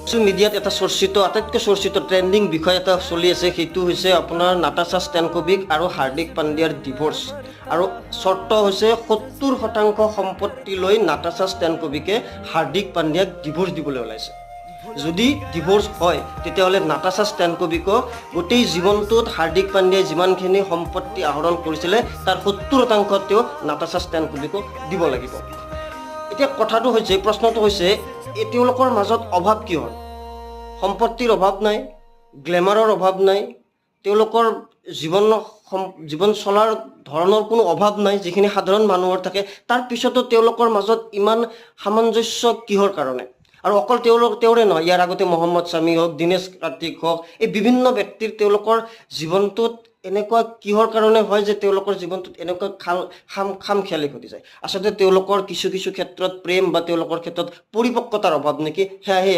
Social মিডিয়াত এটা আটাইতকৈ চৰ্চিত ট্ৰেণ্ডিং বিষয় এটা চলি আছে, সেইটো হৈছে আপোনাৰ নাটাছা ষ্টেনকোভিক আৰু হাৰ্দিক পাণ্ডিয়াৰ ডিভোৰ্চ। আৰু চৰ্ত হৈছে 70% সম্পত্তি লৈ নাটাছা ষ্টেনকোভিকে হাৰ্দিক পাণ্ডিয়াক ডিভোৰ্চ দিবলৈ ওলাইছে। যদি ডিভোৰ্চ হয় তেতিয়াহ'লে নাটাছা ষ্টেনকোভিকক গোটেই জীৱনটোত হাৰ্দিক পাণ্ডিয়াই যিমানখিনি সম্পত্তি আহৰণ কৰিছিলে তাৰ 70% তেওঁ নাটাছা ষ্টেনকোভিকক দিব লাগিব। এতিয়া কথাটো হৈছে, প্ৰশ্নটো হৈছে, তেওঁলোকৰ মাজত অভাৱ কিহৰ? সম্পত্তিৰ অভাৱ নাই, গ্লেমাৰৰ অভাৱ নাই, তেওঁলোকৰ জীৱন চলাৰ ধৰণৰ কোনো অভাৱ নাই যিখিনি সাধাৰণ মানুহৰ থাকে। তাৰ পিছতো তেওঁলোকৰ মাজত ইমান সামঞ্জস্য কিহৰ কাৰণে? আৰু অকল তেওঁৰে নহয়, ইয়াৰ আগতে মহম্মদ শামী হওক, দীনেশ কাৰ্তিক হওক, এই বিভিন্ন ব্যক্তিৰ তেওঁলোকৰ জীৱনটোত এনেকুৱা কিহৰ কাৰণে হয় যে তেওঁলোকৰ জীৱনটোত এনেকুৱা খামখেয়ালি ঘটি যায়? আচলতে তেওঁলোকৰ কিছু ক্ষেত্ৰত প্ৰেম বা তেওঁলোকৰ ক্ষেত্ৰত পৰিপক্কতাৰ অভাৱ নেকি, সেয়াহে